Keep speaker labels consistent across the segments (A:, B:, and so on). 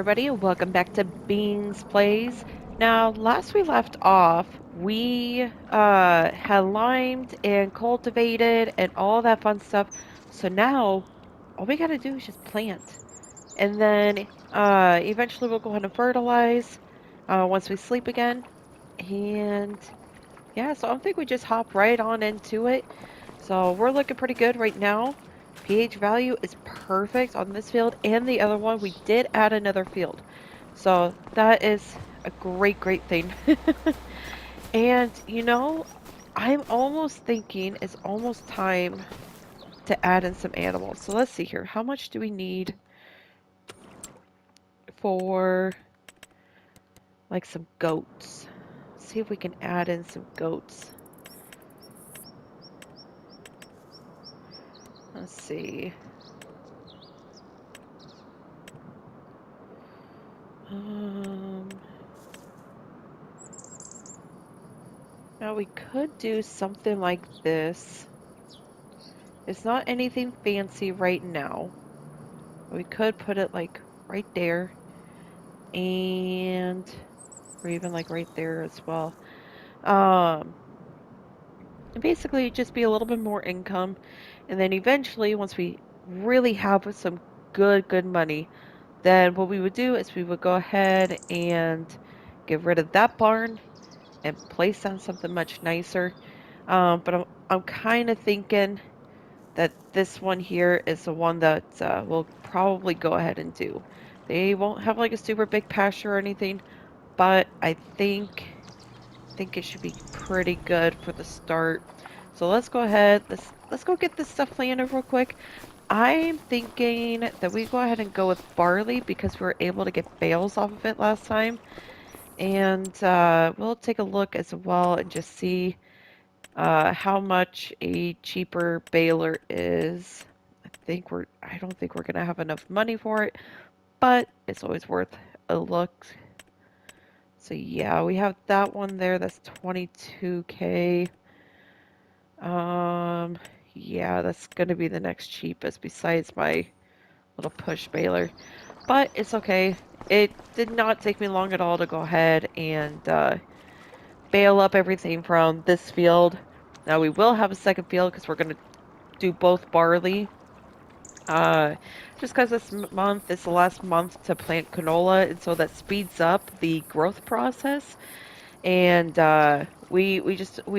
A: everybody, welcome back to Beans Plays. Now, last we left off, we had limed and cultivated and all that fun stuff. So now, all we gotta do is just plant. And then eventually we'll go ahead and fertilize once we sleep again. And yeah, so I think we just hop right on into it. So we're looking pretty good right now. pH value is perfect on this field and the other one. We did add another field. So that is a great thing. And I'm almost thinking it's almost time to add in some animals. So let's see here. How much do we need for like some goats? See if we can add in some goats. Let's see. Um, Now we could do something like this. It's not anything fancy right now. We could put it like right there and or even like right there as well. Um, and basically just be a little bit more income. And then eventually once we really have some good money, then what we would do is we would go ahead and get rid of that barn and place down something much nicer. But I'm kind of thinking that this one here is the one that we'll probably go ahead and do. They won't have like a super big pasture or anything, but I think it should be pretty good for the start. So let's go ahead. Let's go get this stuff planted real quick. I'm thinking that we go ahead and go with barley because we were able to get bales off of it last time. And we'll take a look as well and just see how much a cheaper baler is. I don't think we're gonna have enough money for it, but it's always worth a look. So yeah, we have that one there. That's 22K. Um, yeah, that's gonna be the next cheapest besides my little push baler, but it's okay. It did not take me long at all to go ahead and bale up everything from this field. Now we will have a second field because we're gonna do both barley. Uh, just because this month is the last month to plant canola, and so that speeds up the growth process. And we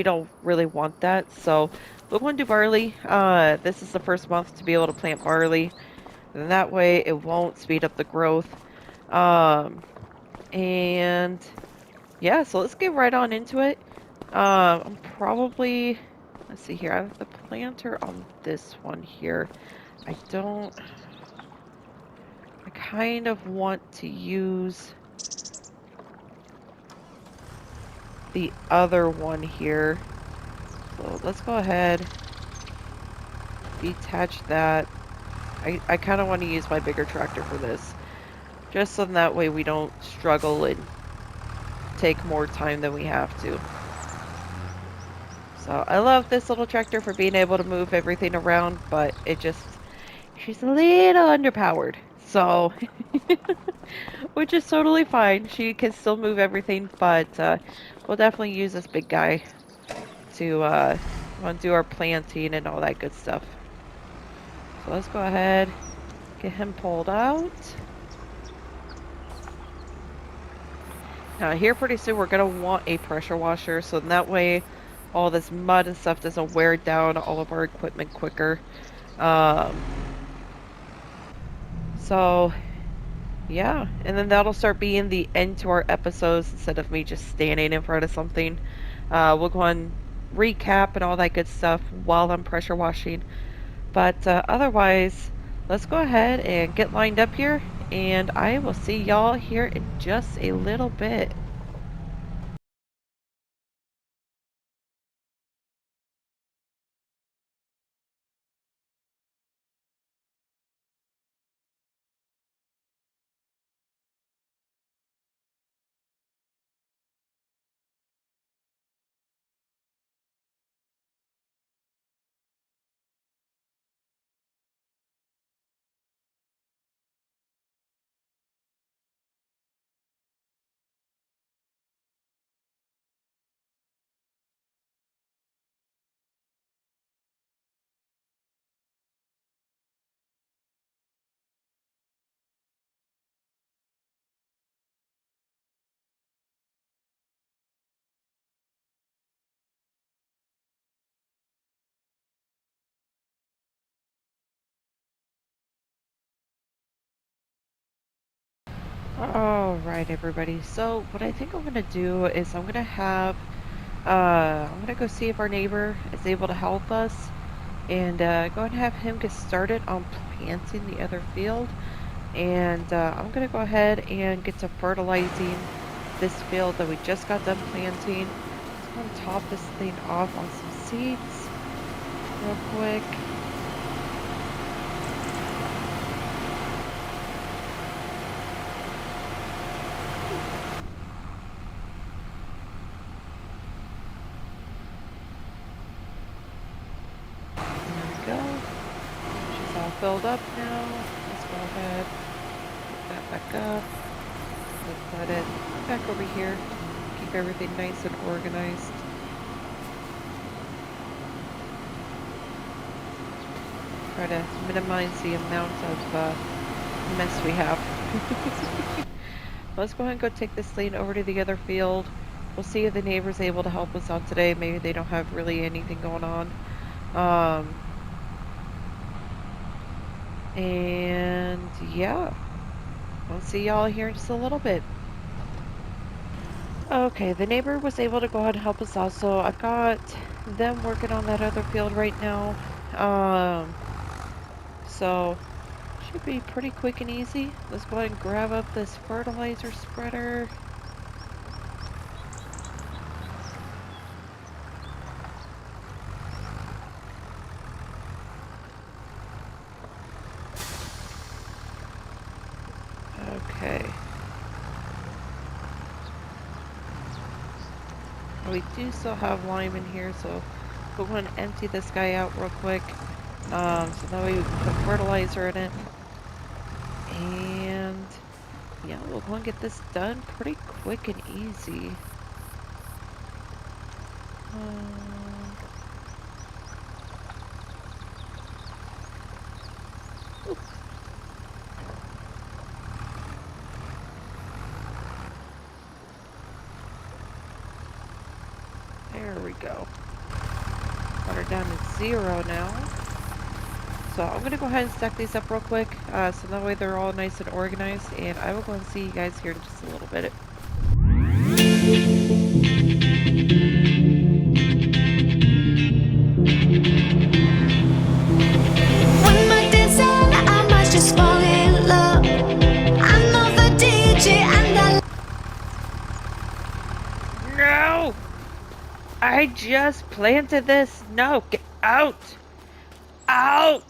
A: don't really want that, so we want to do barley. This is the first month to be able to plant barley, and that way it won't speed up the growth. Um, and yeah, so let's get right on into it. I'm probably let's see here. I have the planter on this one here. I don't. I kind of want to use the other one here. So let's go ahead, detach that. I kind of want to use my bigger tractor for this. Just so that way we don't struggle and take more time than we have to. So I love this little tractor for being able to move everything around, but she's a little underpowered. So, which is totally fine. She can still move everything, but we'll definitely use this big guy to do our planting and all that good stuff. So let's go ahead, get him pulled out. Now here pretty soon we're going to want a pressure washer, so that way all this mud and stuff doesn't wear down all of our equipment quicker. Um, so yeah, and then that'll start being the end to our episodes instead of me just standing in front of something. We'll go on recap and all that good stuff while I'm pressure washing. But otherwise, let's go ahead and get lined up here, and I will see y'all here in just a little bit. All right, everybody. So what I think I'm gonna do is I'm gonna go see if our neighbor is able to help us, and go and have him get started on planting the other field. And I'm gonna go ahead and get to fertilizing this field that we just got done planting. Just gonna top this thing off on some seeds real quick. There we go. She's all filled up now. Let's go ahead, put that back up. Let's let it back over here. Keep everything nice and organized. Try to minimize the amount of mess we have. Let's go ahead and go take this lane over to the other field. We'll see if the neighbor's able to help us out today. Maybe they don't have really anything going on. And yeah, we'll see y'all here in just a little bit. Okay, the neighbor was able to go ahead and help us out, so I've got them working on that other field right now. So should be pretty quick and easy. Let's go ahead and grab up this fertilizer spreader. Okay. We do still have lime in here, so we're going to empty this guy out real quick. So that way we can put fertilizer in it. And yeah, we'll go and get this done pretty quick and easy. There we go. Water down to 0 now. So I'm gonna go ahead and stack these up real quick, so that way they're all nice and organized, and I will go and see you guys here in just a little bit.
B: When my days end, I might just fall in love. I know the DJ and
A: No! I just planted this! No! Get out! Out!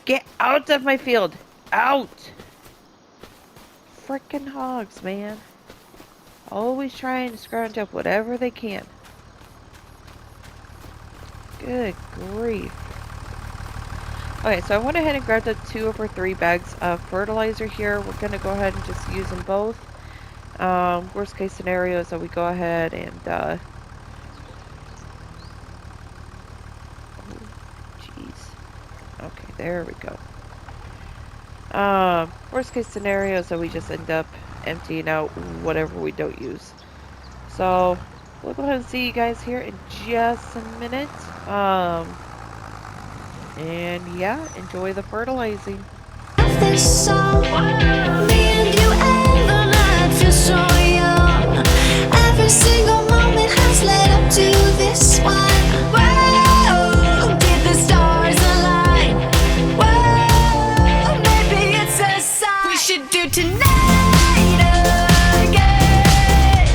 A: Get out of my field! Out! Frickin' hogs, man. Always trying to scrounge up whatever they can. Good grief. Okay, so I went ahead and grabbed the 2 over 3 bags of fertilizer here. We're going to go ahead and just use them both. Worst case scenario is that we go ahead and, oh, jeez. Okay, there we go. Worst case scenario is that we just end up emptying out whatever we don't use. So, we'll go ahead and see you guys here in just a minute. And yeah, enjoy the fertilizing.
B: this song, me and you and the night feel so young. Every single moment has led up to this one. Whoa, did the stars align? Whoa, maybe it's a sign. We should do tonight again,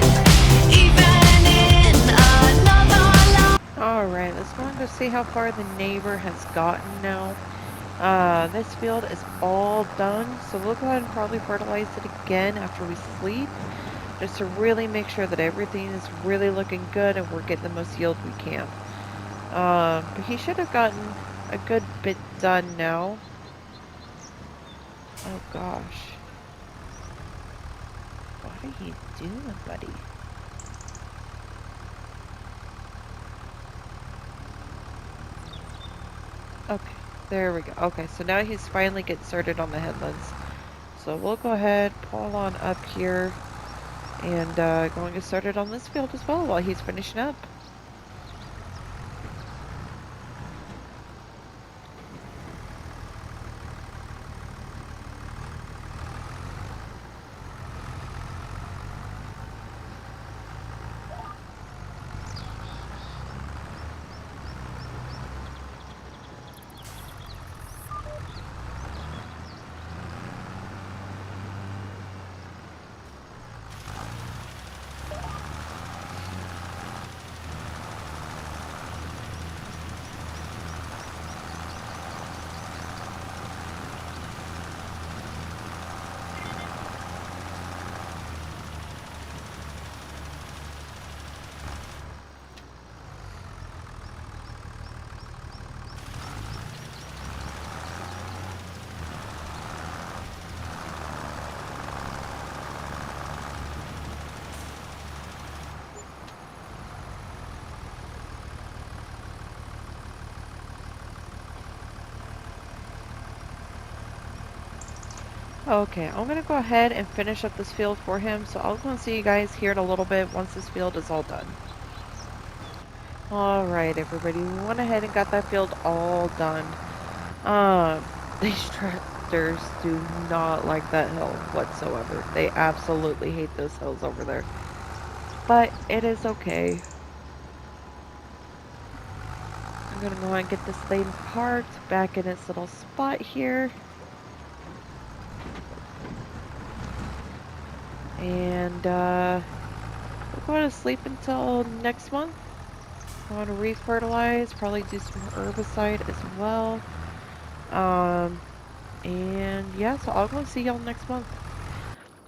B: even in another life.
A: Alright, let's go and go see how far the neighbor has gotten now. This field is all done, so we'll go ahead and probably fertilize it again after we sleep, just to really make sure that everything is really looking good and we're getting the most yield we can. But he should have gotten a good bit done now. Oh gosh. What are you doing, buddy? Okay, there we go. Okay, so now he's finally getting started on the headlands. So we'll go ahead, pull on up here, and go and get started on this field as well while he's finishing up. Okay, I'm gonna go ahead and finish up this field for him, so I'll go and see you guys here in a little bit once this field is all done. Alright, everybody, we went ahead and got that field all done. These tractors do not like that hill whatsoever. They absolutely hate those hills over there. But it is okay. I'm gonna go ahead and get this thing parked back in its little spot here. And, we're going to sleep until next month. I want to re-fertilize, probably do some herbicide as well. And yeah, so I'll go see y'all next month.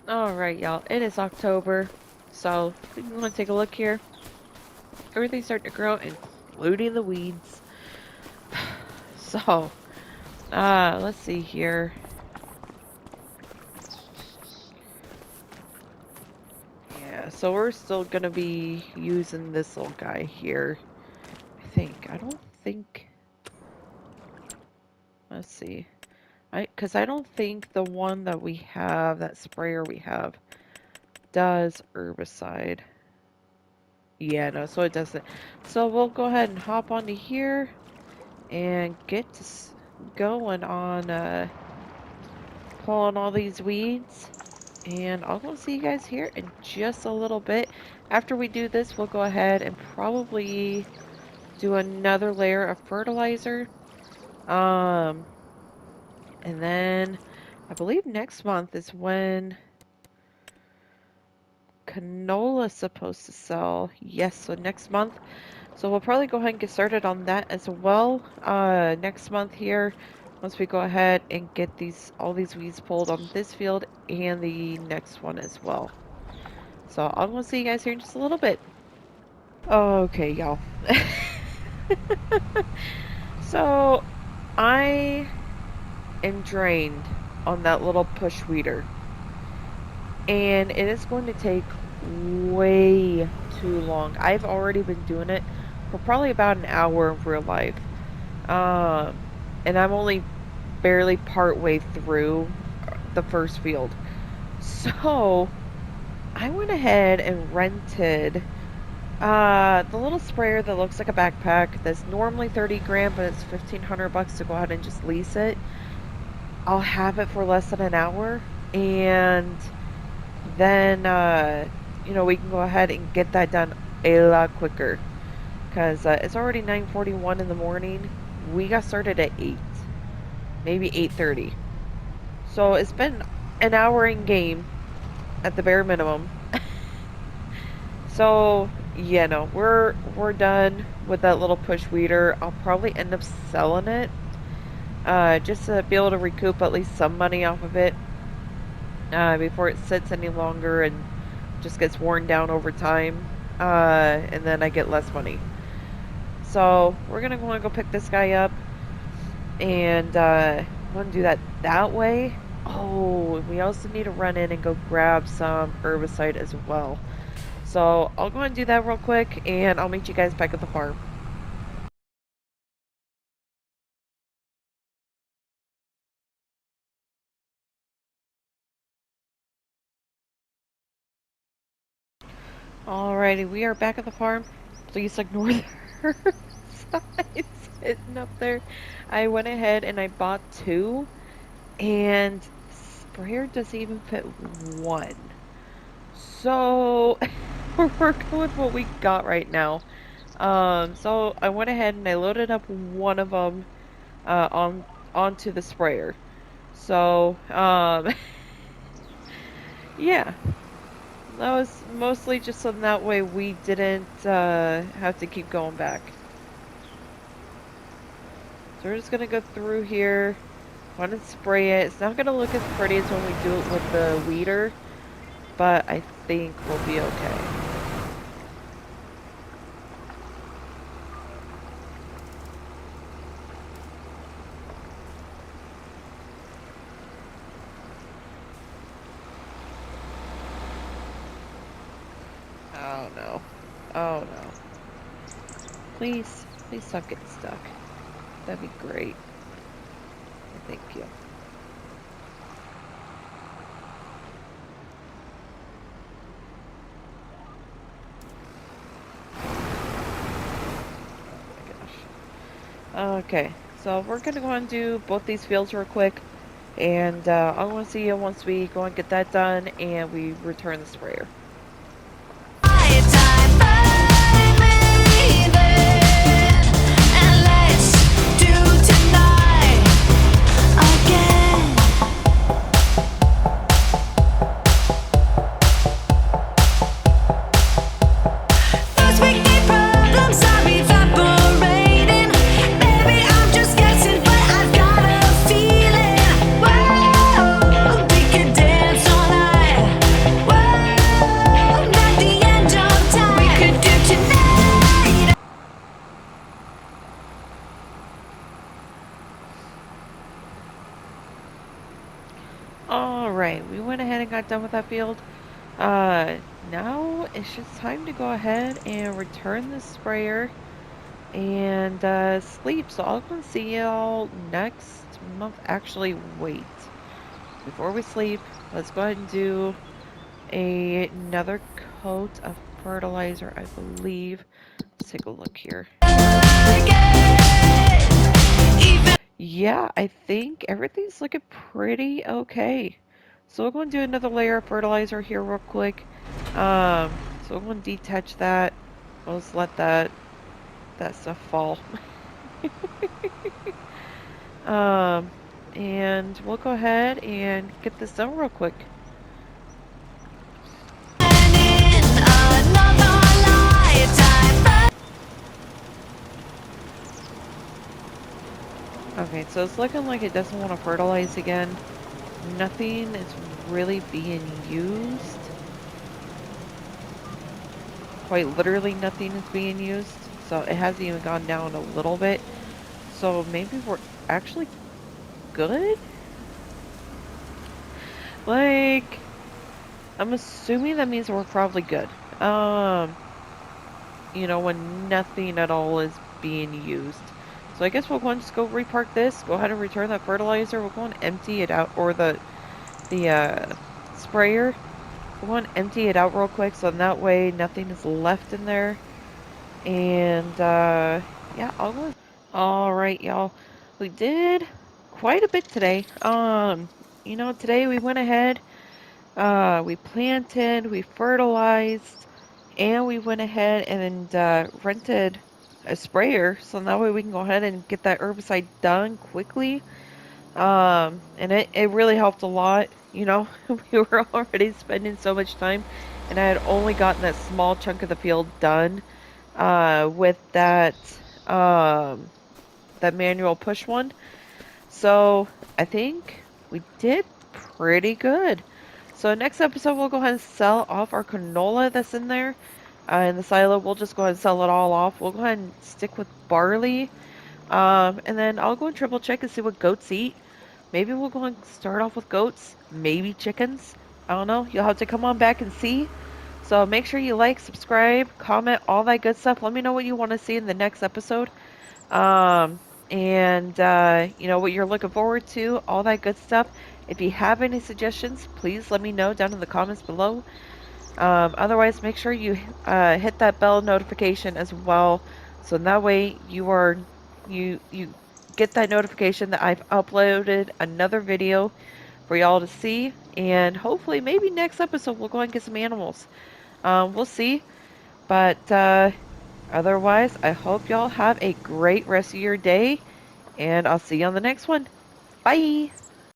A: Alright, y'all, it is October, so if you want to take a look here, everything's starting to grow, including the weeds. So, let's see here. Yeah, so we're still gonna be using this little guy here. I don't think, let's see. Because I don't think the one that we have, that sprayer we have, does herbicide. Yeah, no, so it doesn't. So we'll go ahead and hop onto here and get to going on pulling all these weeds. And I'll go see you guys here in just a little bit. After we do this, we'll go ahead and probably do another layer of fertilizer. Um, and then I believe next month is when canola's supposed to sell. Yes, so next month. So we'll probably go ahead and get started on that as well. Next month here, once we go ahead and get all these weeds pulled on this field and the next one as well. So I'm gonna see you guys here in just a little bit. Okay, y'all. So I am drained on that little push weeder. And it is going to take way too long. I've already been doing it for probably about an hour in real life. Um, and I'm only barely part way through the first field. So I went ahead and rented the little sprayer that looks like a backpack that's normally 30 grand, but it's 1,500 bucks to go ahead and just lease it. I'll have it for less than an hour, and then we can go ahead and get that done a lot quicker, because it's already 9:41 in the morning. We got started at 8, maybe 8:30, so it's been an hour in game at the bare minimum. So yeah, no, we're done with that little push weeder. I'll probably end up selling it, just to be able to recoup at least some money off of it, before it sits any longer and just gets worn down over time, and then I get less money. So we're gonna want to go pick this guy up, and want to do that way. Oh, we also need to run in and go grab some herbicide as well. So I'll go and do that real quick, and I'll meet you guys back at the farm. Alrighty, we are back at the farm. Please ignore the herbicides sitting up there. I went ahead and I bought 2, and sprayer doesn't even fit 1. So we're working with what we got right now. So I went ahead and I loaded up one of them onto the sprayer. So yeah, that was mostly just so that way we didn't have to keep going back. So we're just gonna go through here, want to spray it. It's not gonna look as pretty as when we do it with the weeder, but I think we'll be okay. Oh no. Oh no. Please, please stop getting stuck. That'd be great. Thank you. Okay, so we're gonna go and do both these fields real quick, and I'm gonna see you once we go and get that done and we return the sprayer. Alright, we went ahead and got done with that field. Now it's just time to go ahead and return the sprayer and sleep. So I'll go and see y'all next month. Actually, wait. Before we sleep, let's go ahead and do another coat of fertilizer, I believe. Let's take a look here. Yeah, I think everything's looking pretty okay. So we're going to do another layer of fertilizer here real quick. So we're going to detach that. We'll just let that stuff fall. Um, and we'll go ahead and get this done real quick. Okay, so it's looking like it doesn't want to fertilize again. Nothing is really being used. Quite literally nothing is being used. So it hasn't even gone down a little bit. So maybe we're actually good? Like, I'm assuming that means we're probably good. When nothing at all is being used. So I guess we'll go and just go repark this, go ahead and return that fertilizer. We'll go and empty it out, or the sprayer. We'll go and empty it out real quick, so that way nothing is left in there. And, yeah, I'll go. Alright, y'all. We did quite a bit today. Today we went ahead, we planted, we fertilized, and we went ahead and rented a sprayer, so that way we can go ahead and get that herbicide done quickly. And it really helped a lot. We were already spending so much time, and I had only gotten that small chunk of the field done with that manual push one. So I think we did pretty good. So next episode, we'll go ahead and sell off our canola that's in there. In the silo, we'll just go ahead and sell it all off. We'll go ahead and stick with barley. And then I'll go and triple check and see what goats eat. Maybe we'll go and start off with goats. Maybe chickens. I don't know. You'll have to come on back and see. So make sure you like, subscribe, comment, all that good stuff. Let me know what you want to see in the next episode. Um, and what you're looking forward to, all that good stuff. If you have any suggestions, please let me know down in the comments below. Otherwise, make sure you hit that bell notification as well, so that way you get that notification that I've uploaded another video for y'all to see, and hopefully maybe next episode we'll go and get some animals. We'll see, but otherwise, I hope y'all have a great rest of your day, and I'll see you on the next one. Bye!